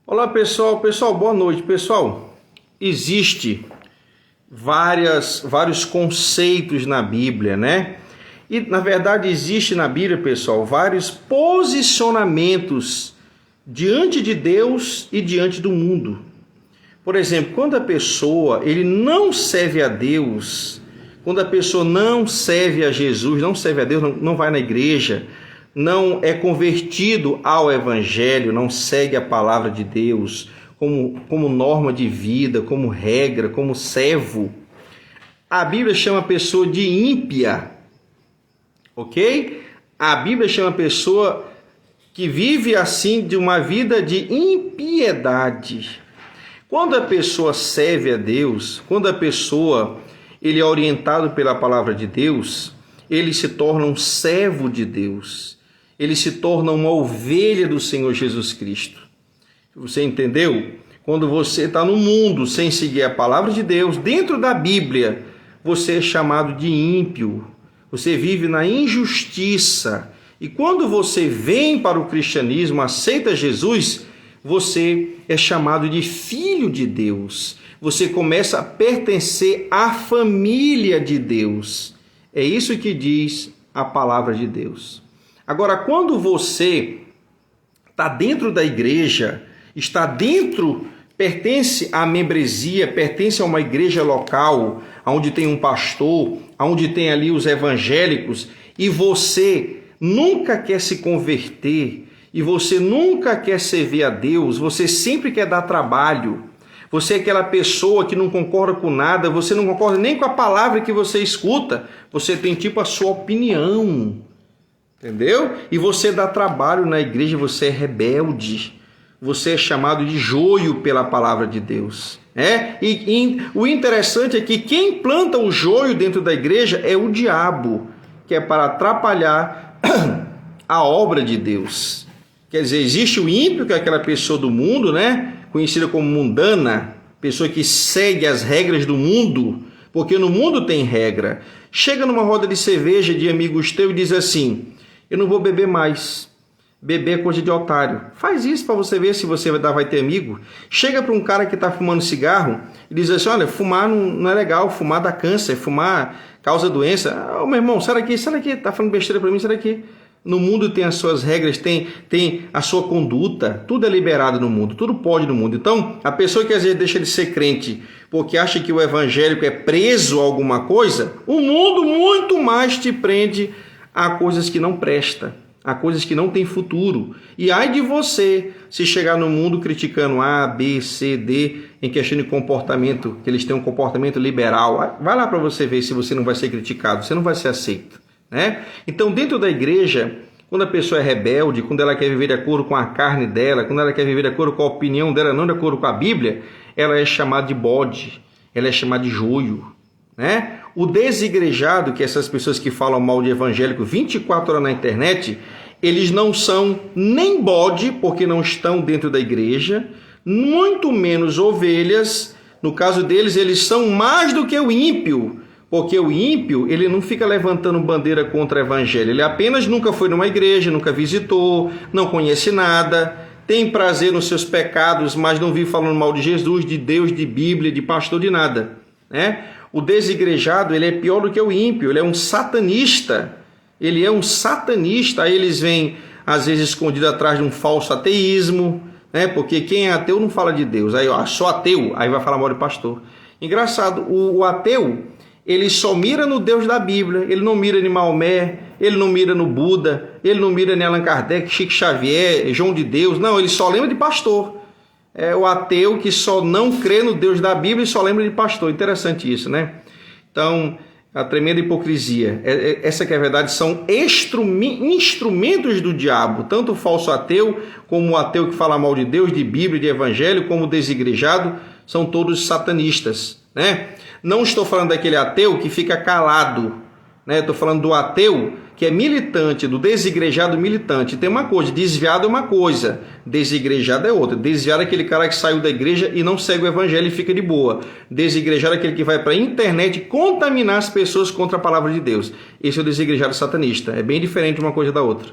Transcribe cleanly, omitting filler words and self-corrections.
Olá pessoal, boa noite. Pessoal, existe vários conceitos na Bíblia, né? E na verdade existe na Bíblia, pessoal, vários posicionamentos diante de Deus e diante do mundo. Por exemplo, quando a pessoa ele não serve a Deus, quando a pessoa não serve a Jesus, não serve a Deus, não vai na igreja, não é convertido ao Evangelho, não segue a palavra de Deus como norma de vida, como regra, como servo, a Bíblia chama a pessoa de ímpia, ok? A Bíblia chama a pessoa que vive assim de uma vida de impiedade. Quando a pessoa serve a Deus, quando a pessoa ele é orientado pela palavra de Deus, ele se torna um servo de Deus. Ele se torna uma ovelha do Senhor Jesus Cristo. Você entendeu? Quando você está no mundo sem seguir a palavra de Deus, dentro da Bíblia, você é chamado de ímpio. Você vive na injustiça. E quando você vem para o cristianismo, aceita Jesus, você é chamado de filho de Deus. Você começa a pertencer à família de Deus. É isso que diz a palavra de Deus. Agora, quando você está dentro da igreja, está dentro, pertence à membresia, pertence a uma igreja local, onde tem um pastor, onde tem ali os evangélicos, e você nunca quer se converter, e você nunca quer servir a Deus, você sempre quer dar trabalho, você é aquela pessoa que não concorda com nada, você não concorda nem com a palavra que você escuta, você tem tipo a sua opinião. Entendeu? E você dá trabalho na igreja, você é rebelde, você é chamado de joio pela palavra de Deus. E o interessante é que quem planta o joio dentro da igreja é o diabo, que é para atrapalhar a obra de Deus. Quer dizer, existe o ímpio, que é aquela pessoa do mundo, né? Conhecida como mundana, pessoa que segue as regras do mundo, porque no mundo tem regra. Chega numa roda de cerveja de amigos teus e diz assim: eu não vou beber mais. Beber é coisa de otário. Faz isso para você ver se você vai ter amigo. Chega para um cara que está fumando cigarro e diz assim: olha, fumar não é legal, fumar dá câncer, fumar causa doença. Meu irmão, sai daqui, está falando besteira para mim, sai daqui. No mundo tem as suas regras, tem a sua conduta, tudo é liberado no mundo, tudo pode no mundo. Então, a pessoa que às vezes deixa de ser crente porque acha que o evangélico é preso a alguma coisa, o mundo muito mais te prende a coisas que não prestam, a coisas que não têm futuro. E ai de você se chegar no mundo criticando A, B, C, D, em questão de comportamento, que eles têm um comportamento liberal. Vai lá para você ver se você não vai ser criticado, você não vai ser aceito, né? Então, dentro da igreja, quando a pessoa é rebelde, quando ela quer viver de acordo com a carne dela, quando ela quer viver de acordo com a opinião dela, não de acordo com a Bíblia, ela é chamada de bode, ela é chamada de joio, né? O desigrejado, que essas pessoas que falam mal de evangélico 24 horas na internet, eles não são nem bode, porque não estão dentro da igreja, muito menos ovelhas. No caso deles, eles são mais do que o ímpio, porque o ímpio ele não fica levantando bandeira contra o evangelho, ele apenas nunca foi numa igreja, nunca visitou, não conhece nada, tem prazer nos seus pecados, mas não vive falando mal de Jesus, de Deus, de Bíblia, de pastor, de nada, né? O desigrejado, ele é pior do que o ímpio, ele é um satanista. Aí eles vêm, às vezes, escondido atrás de um falso ateísmo, né? Porque quem é ateu não fala de Deus. Aí, sou ateu, aí vai falar mal de pastor. Engraçado, o ateu, ele só mira no Deus da Bíblia, ele não mira em Maomé, ele não mira no Buda, ele não mira em Allan Kardec, Chico Xavier, João de Deus, não, ele só lembra de pastor. É o ateu que só não crê no Deus da Bíblia e só lembra de pastor. Interessante isso, né? Então, a tremenda hipocrisia. Essa que é a verdade, são instrumentos do diabo. Tanto o falso ateu, como o ateu que fala mal de Deus, de Bíblia, de Evangelho, como o desigrejado, são todos satanistas, né? Não estou falando daquele ateu que fica calado, né? Estou falando do ateu que é militante, do desigrejado militante. Tem uma coisa, desviado é uma coisa, desigrejado é outra. Desviado é aquele cara que saiu da igreja e não segue o evangelho e fica de boa. Desigrejado é aquele que vai para a internet contaminar as pessoas contra a palavra de Deus. Esse é o desigrejado satanista. É bem diferente uma coisa da outra.